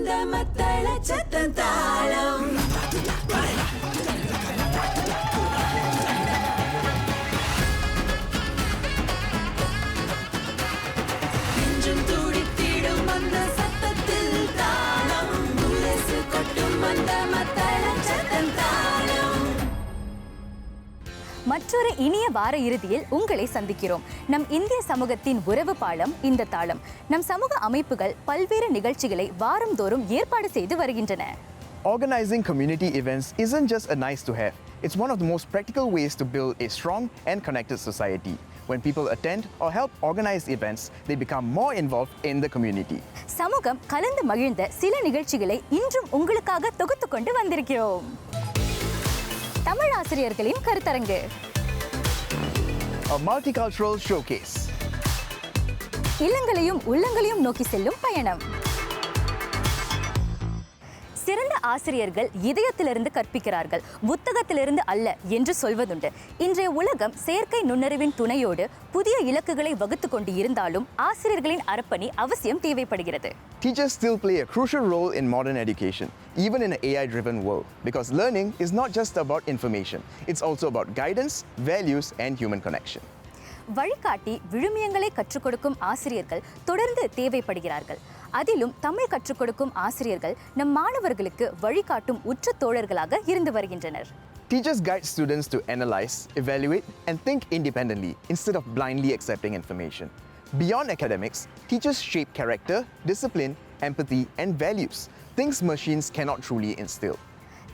வந்த மத்தள சத்தம் தாளம் நெஞ்சும் துடித்திடும் அந்த சத்தத்தில் தாளம் முரசு கொட்டும் அந்த மத்தள சத்தம் தாளம். மற்றொரு இனிய வார இறுதியில் உங்களை சந்திக்கிறோம். நம் இந்திய சமூகத்தின் உறவு பாலம் இந்த தாளம். நம் சமூக அமைப்புகள் பல்வேறு நிகழ்ச்சிகளை வாரந்தோறும் ஏற்பாடு செய்து வருகின்றன. Organizing community events isn't just a nice to have. It's one of the most practical ways to build a strong and connected society. When people attend or help organize events, they become more involved in the community. சமூகம் கலந்து மகிழ்ந்த சில நிகழ்ச்சிகளை இன்றும் உங்களுக்காக தொகுத்து கொண்டு வந்திருக்கிறோம். தமிழ் ஆசிரியர்களின் கருத்தரங்கு, A multicultural showcase, இல்லங்களையும் உள்ளங்களையும் நோக்கி செல்லும் பயணம். சிறந்த ஆசிரியர்கள் இதயத்திலிருந்து கற்பிக்கிறார்கள், புத்தகத்திலிருந்து அல்ல என்று சொல்வதுண்டு. இன்றைய உலகம் செயற்கை நுண்ணறிவின் துணையோடு புதிய இலக்குகளை வகுத்து கொண்டு இருந்தாலும் ஆசிரியர்களின் அர்ப்பணி அவசியம் தேவைப்படுகிறது. Teachers still play a crucial role in modern education, even in an AI-driven world, because learning is not just about information. It's also about guidance, values, and human connection. வழிகாட்டி விழுமியங்களை கற்றுக் கொடுக்கும் ஆசிரியர்கள் தொடர்ந்து தேவைப்படுகிறார்கள். அதிலும் தமிழ் கற்றுக் கொடுக்கும் ஆசிரியர்கள் நம் மாணவர்களுக்கு வழிகாட்டும் உற்ற தோழர்களாக இருந்து வருகின்றனர். Teachers guide students to analyze, evaluate, and think independently instead of blindly accepting information. Beyond academics, teachers shape character, discipline, empathy, and values, things machines cannot truly instill.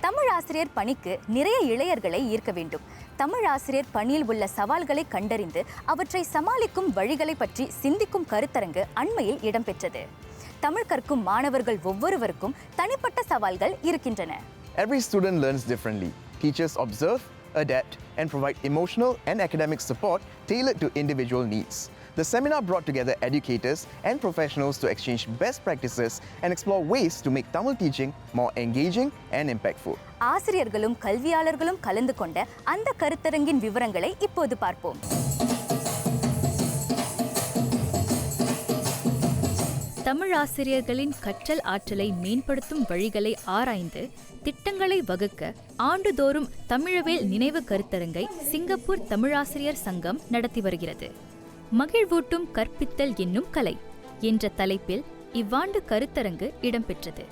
Tamil ஆசிரியர் பணிக்கு நிறைய இளையர்களை ஈர்க்க வேண்டும். தமிழ் ஆசிரியர் பணியில் உள்ள சவால்களை கண்டறிந்து அவற்றை சமாளிக்கும் வழிகளை பற்றி சிந்திக்கும் கருத்தரங்கு அண்மையில் இடம்பெற்றது. தமிழ் கற்கும் மாணவர்கள் ஒவ்வொருவருக்கும் தனிப்பட்ட சவால்கள் இருக்கின்றன. Every student learns differently. Teachers observe, adapt, and provide emotional and academic support tailored to individual needs. The seminar brought together educators and professionals to exchange best practices and explore ways to make Tamil teaching more engaging and impactful. ஆசிரியர்களும் கல்வியாளர்களும் கலந்து கொண்ட அந்த கருத்தரங்கின் விவரங்களை இப்போது பார்ப்போம். தமிழ் ஆசிரியர்களின் கற்றல் ஆற்றலை மேம்படுத்தும் வழிகளை ஆராய்ந்து திட்டங்களை வகுக்க ஆண்டுதோறும் தமிழவேல் நினைவு கருத்தரங்கை சிங்கப்பூர் தமிழாசிரியர் சங்கம் நடத்தி வருகிறது. மகிழ்வூட்டும் கற்பித்தல் என்னும் கலை என்ற தலைப்பில் இவ்வாண்டு கருத்தரங்கு இடம்பெற்றது.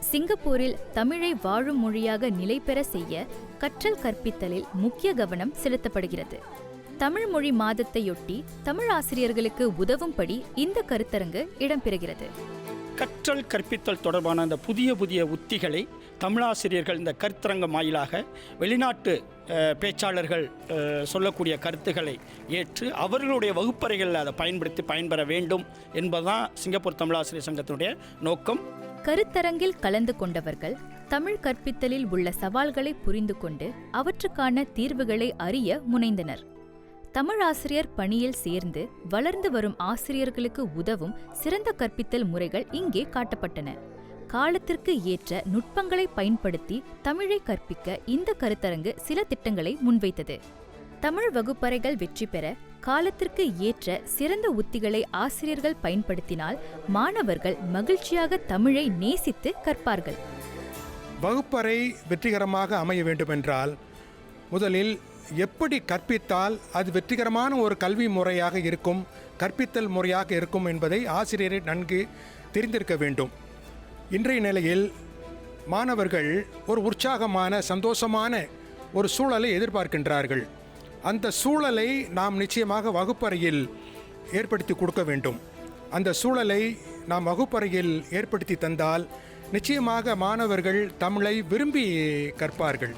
சிங்கப்பூரில் தமிழை வாழும் மொழியாக நிலை பெற செய்ய கற்றல் கற்பித்தலில் முக்கிய கவனம் செலுத்தப்படுகிறது. தமிழ் மொழி மாதத்தையொட்டி தமிழ் ஆசிரியர்களுக்கு உதவும்படி இந்த கருத்தரங்கு இடம்பெறுகிறது. கற்றல் கற்பித்தல் தொடர்பான அந்த புதிய உத்திகளை தமிழாசிரியர்கள் இந்த கருத்தரங்கம் வாயிலாக வெளிநாட்டு பேச்சாளர்கள் சொல்லக்கூடிய கருத்துக்களை ஏற்று அவர்களுடைய வகுப்பறைகளில் அதை பயன்படுத்தி பயன்பெற வேண்டும் என்பதுதான் சிங்கப்பூர் தமிழாசிரியர் சங்கத்தினுடைய நோக்கம். கருத்தரங்கில் கலந்து கொண்டவர்கள் தமிழ் கற்பித்தலில் உள்ள சவால்களை புரிந்து கொண்டு அவற்றுக்கான தீர்வுகளை அறிய முனைந்தனர். தமிழ் ஆசிரியர் பணியில் சேர்ந்து வளர்ந்து வரும் ஆசிரியர்களுக்கு உதவும் சிறந்த கற்பித்தல் முறைகள் இங்கே காட்டப்பட்டன. காலத்திற்கு ஏற்ற நுட்பங்களை பயன்படுத்தி தமிழை கற்பிக்க இந்த கருத்தரங்கு சில திட்டங்களை முன்வைத்தது. தமிழ் வகுப்பறைகள் வெற்றி பெற காலத்திற்கு ஏற்ற சிறந்த உத்திகளை ஆசிரியர்கள் பயன்படுத்தினால் மாணவர்கள் மகிழ்ச்சியாக தமிழை நேசித்து கற்பார்கள். வகுப்பறை வெற்றிகரமாக அமைய வேண்டுமென்றால் முதலில் எப்படி கற்பித்தால் அது வெற்றிகரமான ஒரு கல்வி முறையாக இருக்கும், கற்பித்தல் முறையாக இருக்கும் என்பதை ஆசிரியரை நன்கு தெரிந்திருக்க வேண்டும். இன்றைய நிலையில் மாணவர்கள் ஒரு உற்சாகமான சந்தோஷமான ஒரு சூழலை எதிர்பார்க்கின்றார்கள். அந்த சூழலை நாம் நிச்சயமாக வகுப்பறையில் ஏற்படுத்தி கொடுக்க வேண்டும். அந்த சூழலை நாம் வகுப்பறையில் ஏற்படுத்தி தந்தால் நிச்சயமாக மாணவர்கள் தமிழை விரும்பி கற்பார்கள்.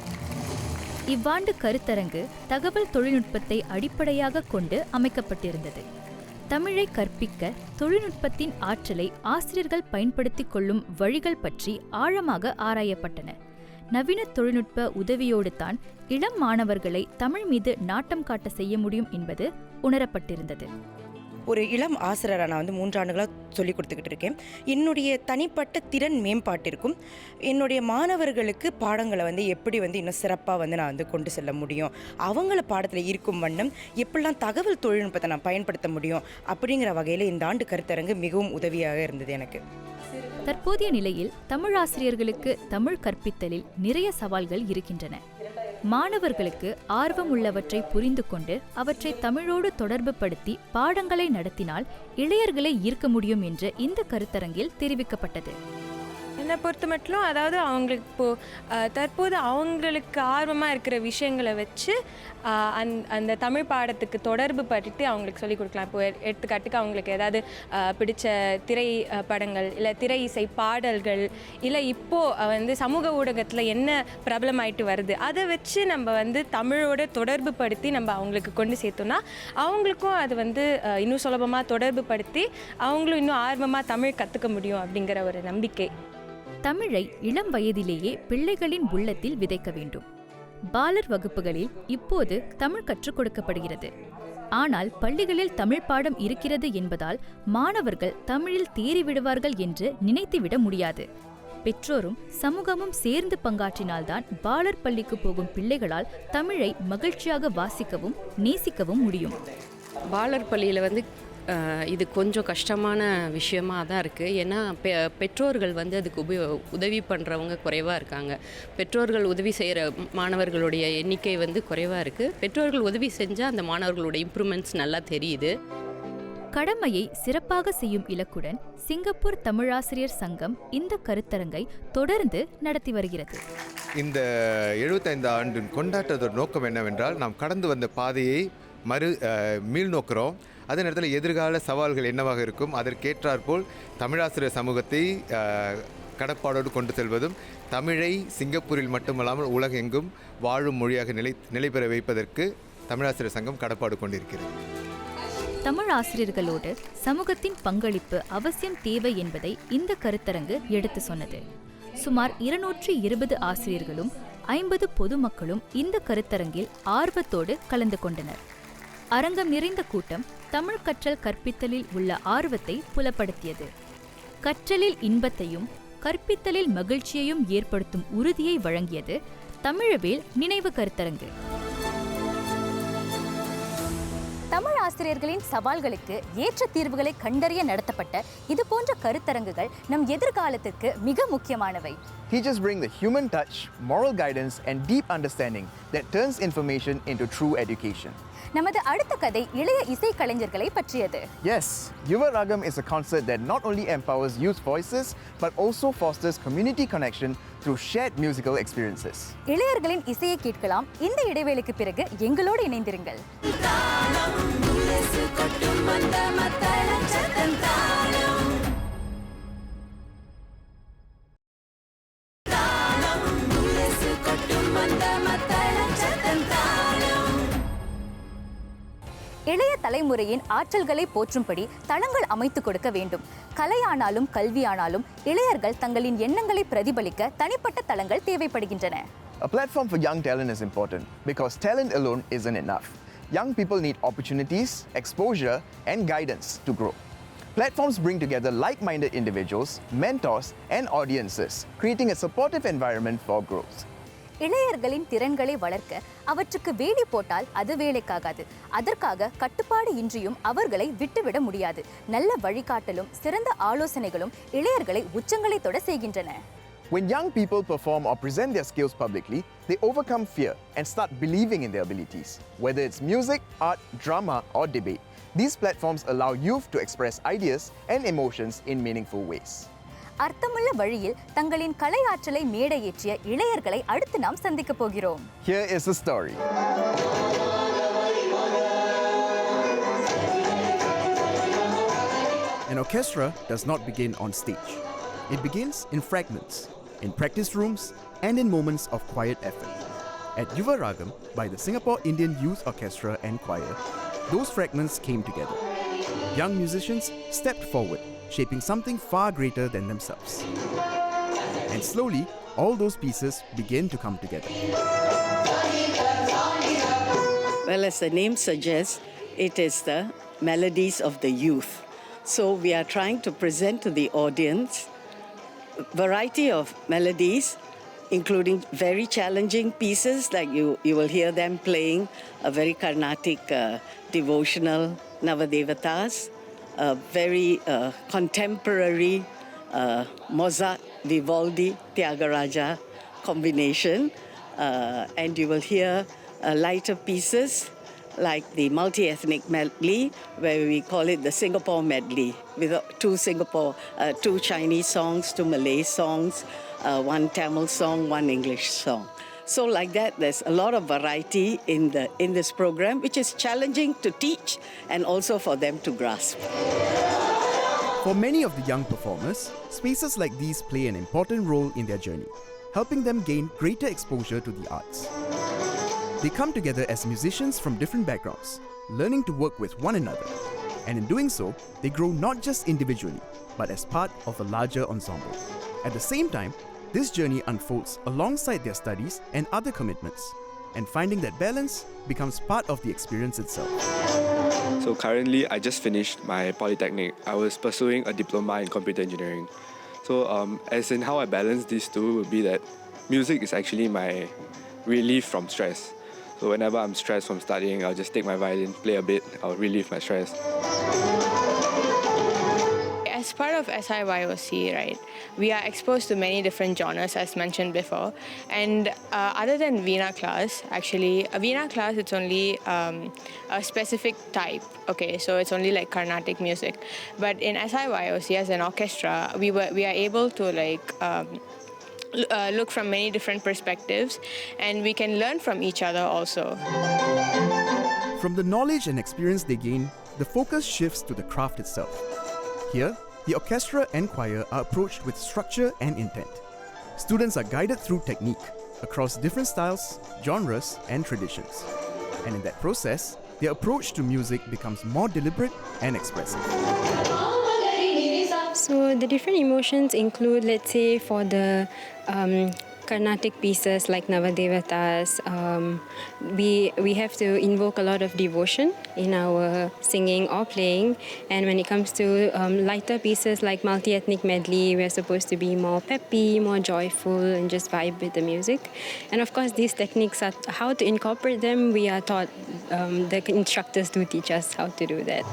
இவ்வாண்டு கருத்தரங்கு தகவல் தொழில்நுட்பத்தை அடிப்படையாக கொண்டு அமைக்கப்பட்டிருந்தது. தமிழை கற்பிக்க தொழில்நுட்பத்தின் ஆற்றலை ஆசிரியர்கள் பயன்படுத்திக் கொள்ளும் வழிகள் பற்றி ஆழமாக ஆராயப்பட்டன. நவீன தொழில்நுட்ப உதவியோடு தான் இளம் மாணவர்களை தமிழ் மீது நாட்டம் காட்ட செய்ய முடியும் என்பது உணரப்பட்டிருந்தது. ஒரு இளம் ஆசிரியராக நான் 3 ஆண்டுகளாக சொல்லிக் கொடுத்துக்கிட்டு இருக்கேன். என்னுடைய தனிப்பட்ட திறன் மேம்பாட்டிற்கும் என்னுடைய மாணவர்களுக்கு பாடங்களை எப்படி இன்னும் சிறப்பாக நான் கொண்டு செல்ல முடியும், அவங்கள பாடத்தில் இருக்கும் வண்ணம் எப்படிலாம் தகவல் தொழில்நுட்பத்தை நான் பயன்படுத்த முடியும் அப்படிங்கிற வகையில் இந்த ஆண்டு கருத்தரங்கு மிகவும் உதவியாக இருந்தது எனக்கு. தற்போதைய நிலையில் தமிழாசிரியர்களுக்கு தமிழ் கற்பித்தலில் நிறைய சவால்கள் இருக்கின்றன. மாணவர்களுக்கு ஆர்வம் உள்ளவற்றை புரிந்து கொண்டு அவற்றை தமிழோடு தொடர்பு படுத்தி பாடங்களை நடத்தினால் இளையர்களை ஈர்க்க முடியும் என்று இந்த கருத்தரங்கில் தெரிவிக்கப்பட்டது. என்னை பொறுத்த மட்டும் அதாவது அவங்களுக்கு தற்போது அவங்களுக்கு ஆர்வமாக இருக்கிற விஷயங்களை வச்சு அந்த தமிழ் பாடத்துக்கு தொடர்பு படுத்தி அவங்களுக்கு சொல்லிக் கொடுக்கலாம். இப்போ எடுத்துக்காட்டுக்கு அவங்களுக்கு ஏதாவது பிடிச்ச திரை படங்கள் இல்லை திரை இசை பாடல்கள் இல்லை இப்போது சமூக ஊடகத்தில் என்ன பிரபலமாயிட்டு வருது அதை வச்சு நம்ம தமிழோட தொடர்பு படுத்தி நம்ம அவங்களுக்கு கொண்டு சேர்த்தோம்னா அவங்களுக்கும் அது இன்னும் சுலபமாக தொடர்பு படுத்தி அவங்களும் இன்னும் ஆர்வமாக தமிழ் கற்றுக்க முடியும் அப்படிங்கிற ஒரு நம்பிக்கை. தமிழை இளம் வயதிலேயே பிள்ளைகளின் உள்ளத்தில் விதைக்க வேண்டும். பாலர் வகுப்புகளில் இப்போது தமிழ் கற்றுக் கொடுக்கப்படுகிறது. ஆனால் பள்ளிகளில் தமிழ் பாடம் இருக்கிறது என்பதால் மாணவர்கள் தமிழில் தேறிவிடுவார்கள் என்று நினைத்துவிட முடியாது. பெற்றோரும் சமூகமும் சேர்ந்து பங்காற்றினால்தான் பாலர் பள்ளிக்கு போகும் பிள்ளைகளால் தமிழை மகிழ்ச்சியாக வாசிக்கவும் நேசிக்கவும் முடியும். பாலர் பள்ளியில் இது கொஞ்சம் கஷ்டமான விஷயமாக தான் இருக்குது. ஏன்னா பெற்றோர்கள் அதுக்கு உதவி பண்ணுறவங்க குறைவாக இருக்காங்க. பெற்றோர்கள் உதவி செய்கிற மாணவர்களுடைய எண்ணிக்கை குறைவாக இருக்குது. பெற்றோர்கள் உதவி செஞ்சால் அந்த மாணவர்களுடைய இம்ப்ரூவ்மெண்ட்ஸ் நல்லா தெரியுது. கடமையை சிறப்பாக செய்யும் இலக்குடன் சிங்கப்பூர் தமிழாசிரியர் சங்கம் இந்த கருத்தரங்கை தொடர்ந்து நடத்தி வருகிறது. இந்த 75 ஆண்டு கொண்டாட்டத்தோட நோக்கம் என்னவென்றால், நாம் கடந்து வந்த பாதையை மீள் நோக்கிறோம். அதே நேரத்தில் எதிர்கால சவால்கள் என்னவாக இருக்கும், அதற்கேற்றாற்போல் தமிழாசிரியர் சமூகத்தை கடப்பாடோடு கொண்டு செல்வதும் தமிழை சிங்கப்பூரில் மட்டுமல்லாமல் உலகெங்கும் வாழும் மொழியாக நிலை பெற வைப்பதற்கு தமிழாசிரியர் சங்கம் கடப்பாடு கொண்டிருக்கிறது. தமிழ் ஆசிரியர்களோடு சமூகத்தின் பங்களிப்பு அவசியம் தேவை என்பதை இந்த கருத்தரங்கு எடுத்து சொன்னது. சுமார் 220 ஆசிரியர்களும் 50 பொதுமக்களும் இந்த கருத்தரங்கில் ஆர்வத்தோடு கலந்து கொண்டனர். அரங்கம் நிறைந்த கூட்டம் தமிழ் கற்றல் கற்பித்தலில் உள்ள ஆர்வத்தை புலப்படுத்தியது. கற்றலில் இன்பத்தையும் கற்பித்தலில் மகிழ்ச்சியையும் ஏற்படுத்தும் உறுதியை வழங்கியது தமிழவேல் நினைவு கருத்தரங்கு. தமிழ் ஆசிரியர்களின் சவால்களுக்கு ஏற்ற தீர்வுகளை கண்டறிய நடத்தப்பட்ட இதுபோன்ற கருத்தரங்குகள் நம் எதிர்காலத்திற்கு மிக முக்கியமானவை. Teachers bring the human touch, moral guidance and deep understanding that turns information into true education. நமது அடுத்த கதை இளைய இசை கலைஞர்களை பற்றியது. Yes, Yuva Ragam is a concert that not only empowers youth voices but also fosters community connection through shared musical experiences. இளையர்களின் இசையை கேட்கலாம். இந்த இடைவேளைக்கு பிறகு எங்களோடு இணைந்திருங்கள். இளைய தலைமுறையின் ஆற்றல்களை போற்றும்படி தளங்கள் அமைத்துக் கொடுக்க வேண்டும். கலையானாலும் கல்வியானாலும் இளையர்கள் தங்களின் எண்ணங்களை பிரதிபலிக்க தனிப்பட்ட தளங்கள் தேவைப்படுகின்றன. A platform for young talent is important because talent alone isn't enough. Young people need opportunities, exposure, and guidance to grow. Platforms bring together like-minded individuals, mentors, and audiences, creating a supportive environment for growth. இளையர்களின் திறன்களை வளர்க்க அவற்றுக்கு வேலி போட்டால் அது வேலைக்காகாது. அதற்காக கட்டுப்பாடு இன்றியும் அவர்களை விட்டுவிட முடியாது. நல்ல வழிகாட்டலும் சிறந்த ஆலோசனைகளும் இளையர்களை உச்சங்களை தொட செய்கின்றன. When young people perform or present their skills publicly, they overcome fear and start believing in their abilities. Whether it's music, art, drama, or debate, these platforms allow youth to express ideas and emotions in meaningful ways. அர்த்தமுள்ள வழியில் தங்களின் கலை ஆற்றலை மேடையேற்றிய இளையர்களை அடுத்து நாம் சந்திக்க போகிறோம். Here is the story. An orchestra does not begin on stage. It begins in fragments, in practice rooms, and in moments of quiet effort. At Yuva Ragam, by the Singapore Indian Youth Orchestra and Choir, those fragments came together. Young musicians stepped forward, shaping something far greater than themselves. And slowly, all those pieces begin to come together. Well, as the name suggests, it is the melodies of the youth. So we are trying to present to the audience a variety of melodies, including very challenging pieces, like you will hear them playing a very Carnatic devotional Navadevatas, a very contemporary Mozart, Vivaldi, Tyagaraja combination. And you will hear lighter pieces like the multi-ethnic medley, where we call it the Singapore medley, with two Chinese songs, two Malay songs, one Tamil song, one English song. So like that, there's a lot of variety in this program, which is challenging to teach and also for them to grasp. For many of the young performers, spaces like these play an important role in their journey, helping them gain greater exposure to the arts. They come together as musicians from different backgrounds, learning to work with one another. And in doing so, they grow not just individually, but as part of a larger ensemble. At the same time, this journey unfolds alongside their studies and other commitments, and finding that balance becomes part of the experience itself. So currently, I just finished my polytechnic. I was pursuing a diploma in computer engineering. So as in how I balance these two would be that music is actually my relief from stress. So whenever I'm stressed from studying, I'll just take my violin, play a bit, I'll relieve my stress. As part of SIYOC, right, we are exposed to many different genres, as mentioned before. And other than Veena class, actually, a Veena class, it's only a specific type. Okay, so it's only like Carnatic music. But in SIYOC, as an orchestra, we are able to look from many different perspectives, and we can learn from each other also. From the knowledge and experience they gain, the focus shifts to the craft itself. Here, the orchestra and choir are approached with structure and intent. Students are guided through technique across different styles, genres, and traditions. And in that process, their approach to music becomes more deliberate and expressive. So the different emotions include, let's say, for the Carnatic pieces like Navadevatas, we have to invoke a lot of devotion in our singing or playing. And when it comes to lighter pieces like multi-ethnic medley, we're supposed to be more peppy, more joyful, and just vibe with the music. And of course, these techniques are how to incorporate them. We are taught, the instructors do teach us how to do that.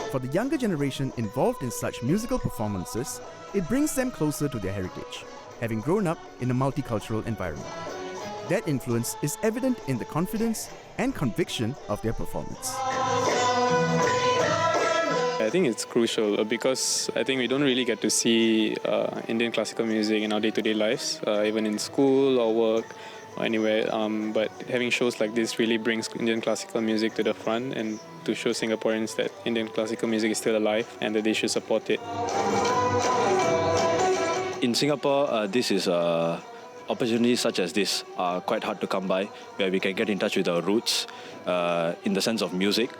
For the younger generation involved in such musical performances, it brings them closer to their heritage, having grown up in a multicultural environment. That influence is evident in the confidence and conviction of their performance. I think it's crucial because I think we don't really get to see Indian classical music in our day-to-day lives, even in school or work or anywhere. But having shows like this really brings Indian classical music to the front and to show Singaporeans that Indian classical music is still alive and that they should support it. In Singapore, this is opportunities such as this are quite hard to come by, where we can get in touch with our roots in the sense of music.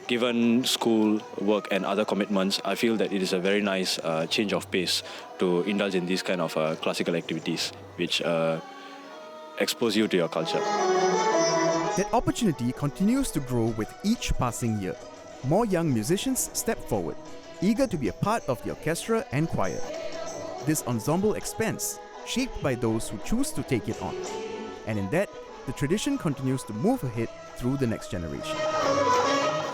Given school, work and other commitments, I feel that it is a very nice change of pace to indulge in these kind of classical activities, which expose you to your culture. That opportunity continues to grow with each passing year. More young musicians step forward, eager to be a part of the orchestra and choir. This ensemble expands, shaped by those who choose to take it on. And in that, the tradition continues to move ahead through the next generation.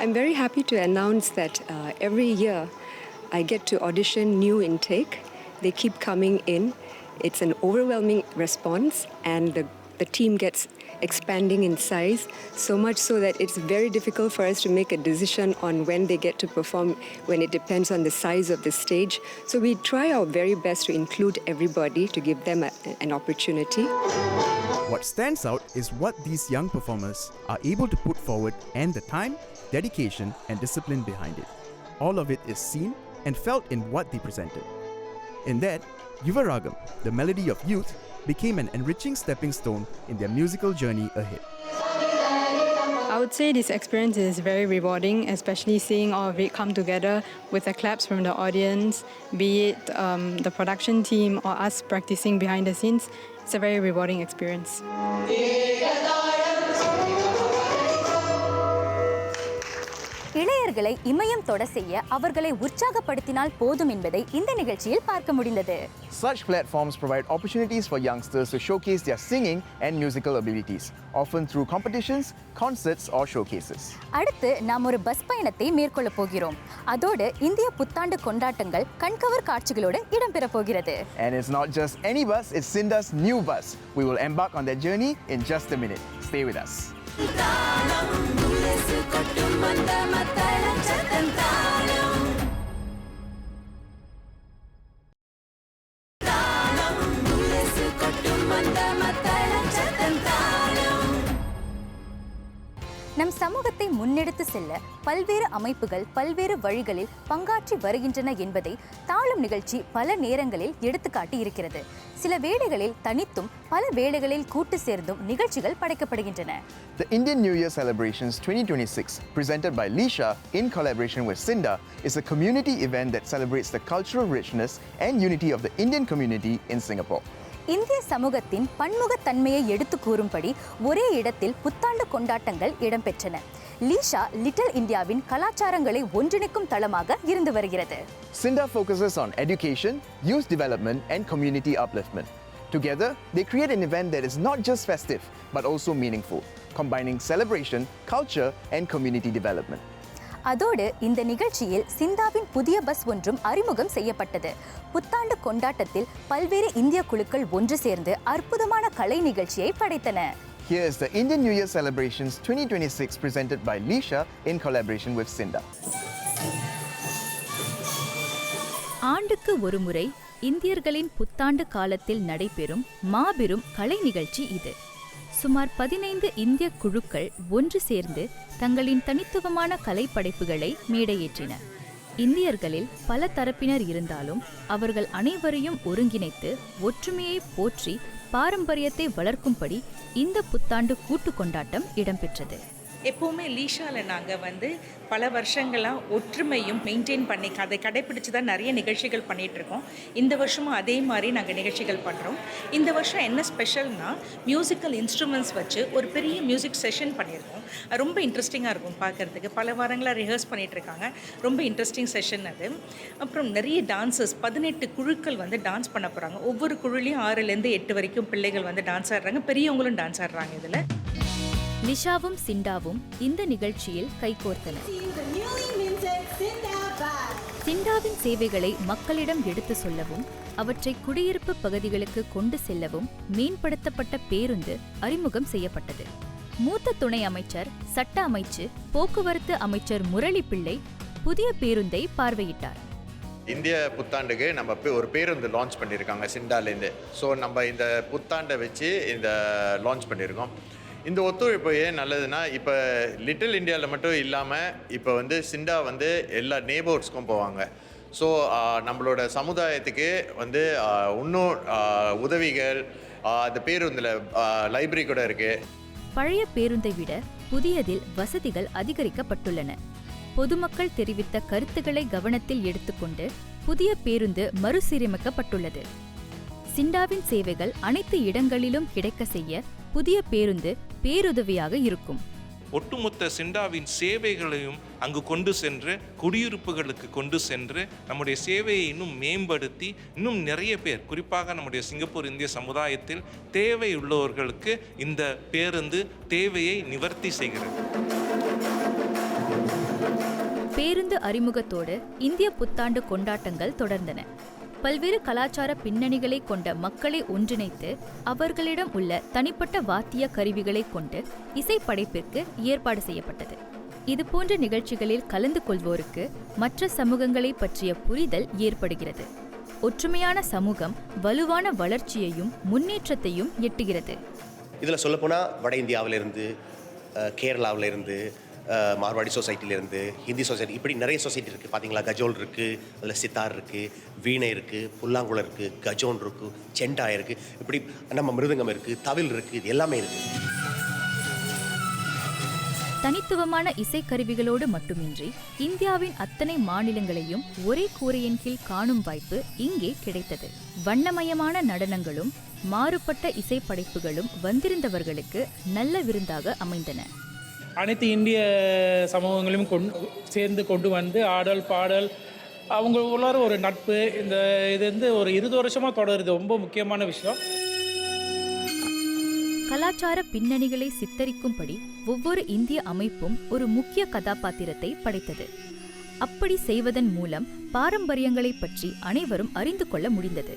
I'm very happy to announce that every year I get to audition new intake. They keep coming in. It's an overwhelming response, and the team gets expanding in size, so much so that it's very difficult for us to make a decision on when they get to perform, when it depends on the size of the stage. So we try our very best to include everybody, to give them an opportunity. What stands out is what these young performers are able to put forward, and the time, dedication and discipline behind it. All of it is seen and felt in what they presented. In that, Yuva Ragam, the melody of youth, became an enriching stepping stone in their musical journey ahead. I would say this experience is very rewarding, especially seeing all of it come together with the claps from the audience, be it the production team or us practicing behind the scenes. It's a very rewarding experience. இளையர்களை இமயம் தொட செய்ய அவர்களை உற்சாகப்படுத்தினால் போதும் என்பதை இந்த நிகழ்ச்சியில் பார்க்க முடிந்தது. Such platforms provide opportunities for youngsters to showcase their singing and musical abilities, often through competitions, concerts or showcases. அடுத்து நாம் ஒரு பஸ் பயணத்தை மேற்கொள்ள போகிறோம். அதோடு இந்திய புத்தாண்டு கொண்டாட்டங்கள் கண்கவர் காட்சிகளோடு இடம்பெற போகிறது. And it's not just any bus, it's Sinda's new bus. We will embark on that journey in just a minute. Stay with us. நம் சமூகத்தை முன்னெடுத்து செல்ல பல்வேறு அமைப்புகள் பல்வேறு வழிகளில் பங்காற்றி வருகின்றன என்பதை தாளம் நிகழ்ச்சி பல நேரங்களில் எடுத்துக்காட்டி இருக்கிறது. சில வேளைகளில் தனித்தும் பல வேளைகளில் கூட்டு சேர்ந்தும் நிகழ்ச்சிகள் படைக்கப்படுகின்றன. The Indian New Year Celebrations 2026, presented by Lisha in collaboration with Sinda, is a community event that celebrates the cultural richness and unity of the Indian community in Singapore. இந்திய சமூகத்தின் பன்முகத்தன்மையை எடுத்து கூறும்படி ஒரே இடத்தில் புத்தாண்டு கொண்டாட்டங்கள் இடம்பெற்றன. லீஷா லிட்டில் இந்தியாவின் கலாச்சாரங்களை ஒன்றிணைக்கும் தளமாக இருந்து வருகிறது. Sinda focuses on education, youth development and community upliftment. Together, they create an event that is not just festive but also meaningful, combining celebration, culture and community development. அதோடு இந்த நிகழ்ச்சியில் சிந்தாவின் புதிய பஸ் ஒன்றும் அறிமுகம் செய்யப்பட்டது. புத்தாண்டு கொண்டாட்டத்தில் பல்வேறு இந்திய குழுக்கள் ஒன்று சேர்ந்து அற்புதமான கலை நிகழ்ச்சியை படைத்தன. Here is the Indian New Year Celebrations 2026 presented by Lisha in collaboration with Sinda. ஆண்டுக்கு ஒரு முறை இந்தியர்களின் புத்தாண்டு காலத்தில் நடைபெறும் மாபெரும் கலை நிகழ்ச்சி இது. சுமார் 15 இந்திய குழுக்கள் ஒன்று சேர்ந்து தங்களின் தனித்துவமான கலைப்படைப்புகளை மேடையேற்றின. இந்தியர்களில் பல தரப்பினர் இருந்தாலும் அவர்கள் அனைவரையும் ஒருங்கிணைத்து ஒற்றுமையை போற்றி பாரம்பரியத்தை வளர்க்கும்படி இந்த புத்தாண்டு கூட்டு கொண்டாட்டம் இடம்பெற்றது. எப்போவுமே லீஷாவில் நாங்கள் பல வருஷங்களாக ஒற்றுமையும் மெயின்டைன் பண்ணி அதை கடைப்பிடிச்சு தான் நிறைய நிகழ்ச்சிகள் பண்ணிகிட்ருக்கோம். இந்த வருஷமும் அதே மாதிரி நாங்கள் நிகழ்ச்சிகள் பண்ணுறோம். இந்த வருஷம் என்ன ஸ்பெஷல்னா மியூசிக்கல் இன்ஸ்ட்ருமெண்ட்ஸ் வச்சு ஒரு பெரிய மியூசிக் செஷன் பண்ணியிருக்கோம். ரொம்ப இன்ட்ரெஸ்டிங்காக இருக்கும் பார்க்குறதுக்கு. பல வாரங்களாக ரிஹர்ஸ் பண்ணிகிட்ருக்காங்க. ரொம்ப இன்ட்ரெஸ்டிங் செஷன் அது. அப்புறம் நிறைய டான்சர்ஸ் 18 குழுக்கள் டான்ஸ் பண்ண போகிறாங்க. ஒவ்வொரு குழுலையும் 6லேருந்து 8 வரைக்கும் பிள்ளைகள் டான்ஸ் ஆடுறாங்க. பெரியவங்களும் டான்ஸ் ஆடுறாங்க. இதில் லிஷாவும் சிண்டாவும் இந்த நிகழ்ச்சியில் கைகோர்த்தனர். சிண்டாவின் சேவைகளை மக்களிடம் எடுத்து சொல்லவும் அவற்றை குடியிருப்பு பகுதிகளுக்கு கொண்டு செல்லவும் மேம்படுத்தப்பட்ட பேருந்து அறிமுகம் செய்யப்பட்டது. மூத்த துணை அமைச்சர், சட்ட அமைச்சு, போக்குவரத்து அமைச்சர் முரளி பிள்ளை புதிய பேருந்தை பார்வையிட்டார். இந்திய புத்தாண்டுக்கு நம்ம ஒரு பேருந்து லான்ச் பண்ணியிருக்காங்க சிண்டாலேருந்து. ஸோ நம்ம இந்த புத்தாண்டை வச்சு இந்த லான்ச் பண்ணியிருக்கோம். இந்த ஒத்துழைப்பு ஏன் நல்லதுன்னா, இப்போ லிட்டில் இந்தியாவில் மட்டும் இல்லாமல் இப்போ சிண்டா எல்லா நெய்பர்ஸ்க்கும் போவாங்க. ஸோ நம்மளோட சமுதாயத்துக்கு இன்னும் உதவிகள் அந்த பேருந்தில் லைப்ரரி கூட இருக்குது. பழைய பேருந்தை விட புதியதில் வசதிகள் அதிகரிக்கப்பட்டுள்ளன. பொதுமக்கள் தெரிவித்த கருத்துக்களை கவனத்தில் எடுத்துக்கொண்டு புதிய பேருந்து மறுசீரமைக்கப்பட்டுள்ளது. சிண்டாவின் சேவைகள் அனைத்து இடங்களிலும் கிடைக்க செய்ய புதிய பேருந்து பேருதவியாக இருக்கும். ஒட்டுமொத்த சிண்டாவின் சேவைகளையும் அங்கு கொண்டு சென்று குடியிருப்புகளுக்கு கொண்டு சென்று நம்முடைய சேவையை இன்னும் மேம்படுத்தி இன்னும் நிறைய பேர், குறிப்பாக நம்முடைய சிங்கப்பூர் இந்திய சமுதாயத்தில் தேவையுள்ளவர்களுக்கு இந்த பேருந்து தேவையை நிவர்த்தி செய்கிறது. பேருந்து அறிமுகத்தோடு இந்திய புத்தாண்டு கொண்டாட்டங்கள் தொடர்ந்தன. பல்வேறு கலாச்சார பின்னணிகளை கொண்ட மக்களை ஒன்றிணைத்து அவர்களிடம் உள்ள தனிப்பட்ட வாத்திய கருவிகளை கொண்டு இசைப்படைப்பிற்கு ஏற்பாடு செய்யப்பட்டது. இதுபோன்ற நிகழ்ச்சிகளில் கலந்து கொள்வோருக்கு மற்ற சமூகங்களை பற்றிய புரிதல் ஏற்படுகிறது. ஒற்றுமையான சமூகம் வலுவான வளர்ச்சியையும் முன்னேற்றத்தையும் எட்டுகிறது. இதில் சொல்லப்போனால் வட இந்தியாவிலிருந்து, கேரளாவிலிருந்து, மார்வாடி சொசைட்டிலேருந்து, ஹிந்தி சொசைட்டி, இப்படி நிறைய சொசைட்டி இருக்குது. பார்த்தீங்களா, கஜோல் இருக்குது, அதில் சித்தார் இருக்குது, வீணை இருக்குது, புல்லாங்குழல் இருக்குது, கஜோன் இருக்குது, செண்டா இருக்குது, இப்படி நம்ம மிருதங்கம் இருக்குது, தவில் இருக்குது, இது எல்லாமே இருக்குது. தனித்துவமான இசைக்கருவிகளோடு மட்டுமின்றி இந்தியாவின் அத்தனை மாநிலங்களையும் ஒரே கூரையின் கீழ் காணும் வாய்ப்பு இங்கே கிடைத்தது. வண்ணமயமான நடனங்களும் மாறுபட்ட இசைப்படைப்புகளும் வந்திருந்தவர்களுக்கு நல்ல விருந்தாக அமைந்தன. அனைத்து இந்திய சமூகங்களையும் சேர்ந்து கொண்டு வந்து ஆடல் பாடல் அவங்க உள்ளார ஒரு நட்பு இது வந்து ஒரு 20 வருஷமாக தொடருது. ரொம்ப முக்கியமான விஷயம். கலாச்சார பின்னணிகளை சித்தரிக்கும்படி ஒவ்வொரு இந்திய அமைப்பும் ஒரு முக்கிய கதாபாத்திரத்தை படைத்தது. அப்படி செய்வதன் மூலம் பாரம்பரியங்களை பற்றி அனைவரும் அறிந்து கொள்ள முடிந்தது.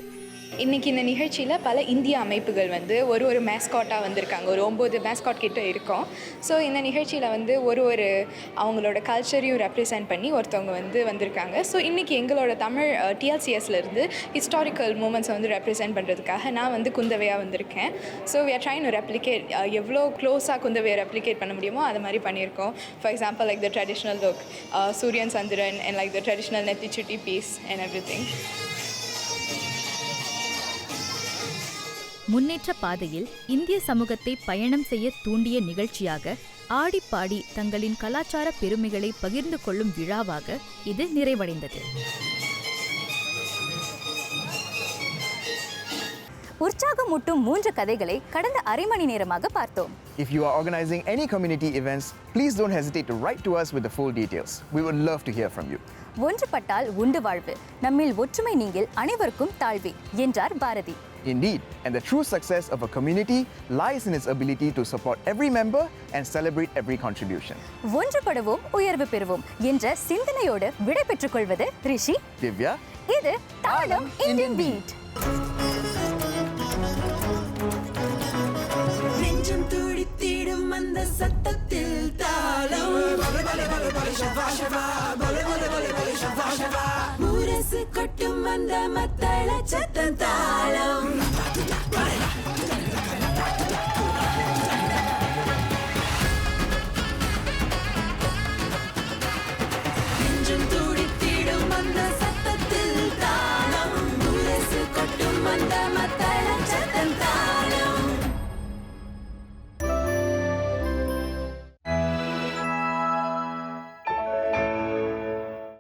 இன்றைக்கி இந்த நிகழ்ச்சியில் பல இந்திய அமைப்புகள் வந்து ஒரு மேஸ்காட்டாக வந்திருக்காங்க. ஒரு 9 மேஸ்காட் கிட்ட இருக்கோம். ஸோ இந்த நிகழ்ச்சியில் வந்து ஒரு அவங்களோட கல்ச்சரையும் ரெப்ரசன்ட் பண்ணி ஒருத்தவங்க வந்திருக்காங்க. ஸோ இன்றைக்கி எங்களோட தமிழ் டிஎல்சிஎஸ்லேருந்து ஹிஸ்டாரிக்கல் மூமெண்ட்ஸை வந்து ரெப்ரசன்ட் பண்ணுறதுக்காக நான் குந்தவையாக வந்திருக்கேன். So we are trying to replicate எவ்வளோ க்ளோஸாக குந்தவையை ரெப்ளிகேட் பண்ண முடியுமோ அது மாதிரி பண்ணியிருக்கோம். For example like the traditional look, சூரியன் சந்திரன் அண்ட் லைக் த ட்ரெடிஷ்னல் நெத்திச்சுட்டி பீஸ் அண்ட் எவ்ரிதிங். முன்னேற்ற பாதையில் இந்திய சமூகத்தை பயணம் செய்ய தூண்டிய நிகழ்ச்சியாக ஆடிப்பாடி தங்களின் கலாச்சார பெருமைகளை பகிர்ந்து கொள்ளும் விழாவாக இது நிறைவடைந்தது. உற்சாகமூட்டும் 3 கதைகளை கடந்த அரை மணி நேரமாக பார்த்தோம். If you are organizing any community events, please don't hesitate to write to us with the full details. We would love to hear from you. ஒன்றுபட்டால் உண்டு வாழ்வு, நம்மில் ஒற்றுமை நீங்கள் அனைவருக்கும் தாழ்வே என்றார் Bharathi. Indeed, and the true success of a community lies in its ability to support every member and celebrate every contribution. ஒன்றுபடுவோம் உயர்வு பெறுவோம் என்ற சிந்தனையோடு விடை பெற்றுக் கொள்வது ரிஷி, Divya. இது தாளம் இந்தியன் பீட். நெஞ்சம் துடித்திடும் அந்த சத்தத்தில் தாளம், முரசு கொட்டும் அந்த மத்தள சத்தம் தாளம்.